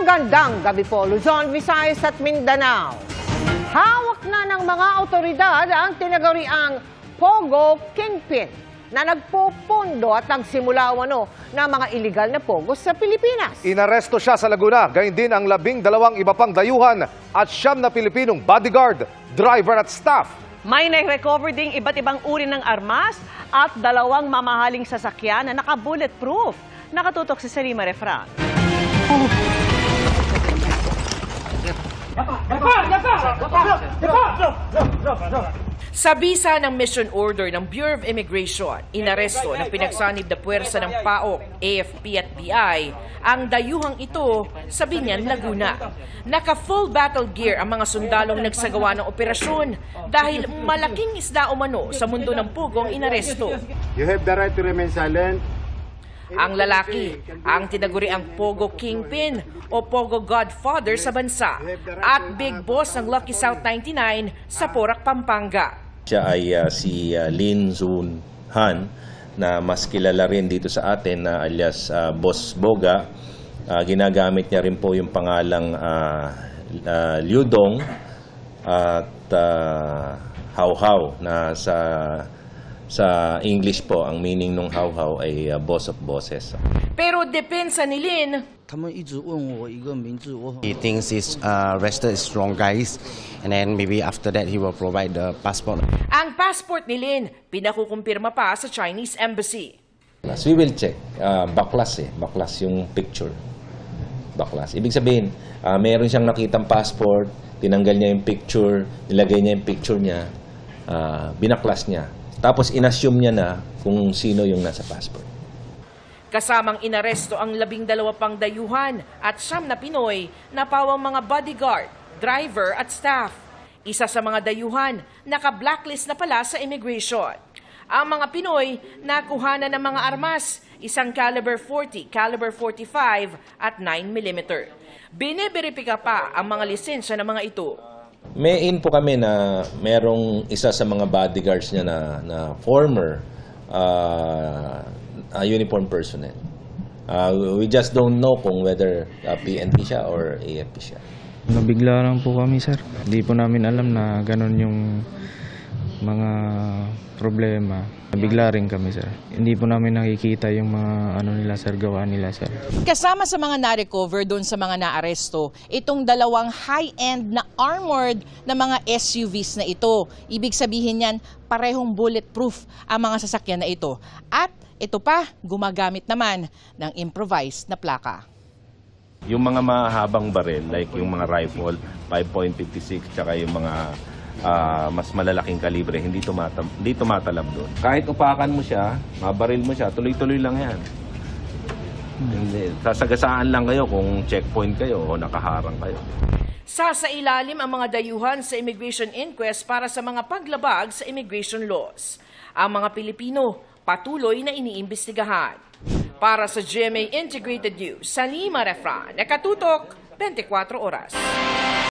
Magandang gabi po, Luzon, Visayas at Mindanao. Hawak na ng mga otoridad ang tinaguriang Pogo Kingpin na nagpupundo at nagsimula ng mga iligal na pogo sa Pilipinas. Inaresto siya sa Laguna, gayon din ang 12 iba pang dayuhan at 9 na Pilipinong bodyguard, driver at staff. May nai-recover ding iba't ibang uri ng armas at 2 mamahaling sasakyan na naka-bulletproof. Nakatutok si Salima Refran. Sa bisa ng mission order ng Bureau of Immigration, inaresto ng pinagsanib na puwersa ng PAOK, AFP at BI ang dayuhang ito sa Biñan, Laguna. Naka-full battle gear ang mga sundalong nagsagawa ng operasyon dahil malaking isda umano sa mundo ng pugong inaresto. You have the right to remain silent. Ang lalaki ang tinaguriang Pogo Kingpin o Pogo Godfather sa bansa at Big Boss ng Lucky South 99 sa Porac, Pampanga. Siya ay si Lin Zun Han na mas kilala rin dito sa atin na alias Boss Boga. Ginagamit niya rin po yung pangalang Liudong at Hau-Hau na sa English po, ang meaning ng Hau-Hau ay boss of bosses. Pero depensa ni Lin, he thinks his arrested is strong guys, and then maybe after that he will provide the passport. ang passport ni Lin pinakukumpirma pa sa Chinese Embassy. We will check. Baklas baklas yung picture. Baklas. Ibig sabihin, meron siyang nakitang passport, tinanggal niya yung picture, nilagay niya yung picture niya, binaklas niya. Tapos inassume niya na kung sino yung nasa passport. Kasamang inaresto ang 12 pang dayuhan at 9 na Pinoy na pawang mga bodyguard, driver at staff. Isa sa mga dayuhan, naka-blacklist na pala sa immigration. Ang mga Pinoy, nakuha na ng mga armas, isang caliber 40, caliber 45 at 9mm. Biniberipika pa ang mga lisensya ng mga ito. May info kami na merong isa sa mga bodyguards niya na former uniform personnel. We just don't know kung whether PNP siya or AFP siya. Nabigla lang po kami, sir. Hindi po namin alam na ganun yung mga problema. Nabigla rin kami, sir. Hindi po namin nakikita yung mga gawaan nila, sir. Kasama sa mga na-recover doon sa mga naaresto, itong 2 high-end na armored na mga SUVs na ito. Ibig sabihin yan, parehong bulletproof ang mga sasakyan na ito. At ito pa, gumagamit naman ng improvised na plaka. Yung mga mahabang baril, like yung mga rifle, 5.56, tsaka yung mga mas malalaking kalibre, hindi tumatalab doon. Kahit upakan mo siya, mabaril mo siya, tuloy-tuloy lang yan. Sasagasaan lang kayo kung checkpoint kayo o nakaharang kayo. Sasailalim ang mga dayuhan sa immigration inquest para sa mga paglabag sa immigration laws. Ang mga Pilipino patuloy na iniimbestigahan. Para sa GMA Integrated News, Salima Refran, nakatutok 24 oras.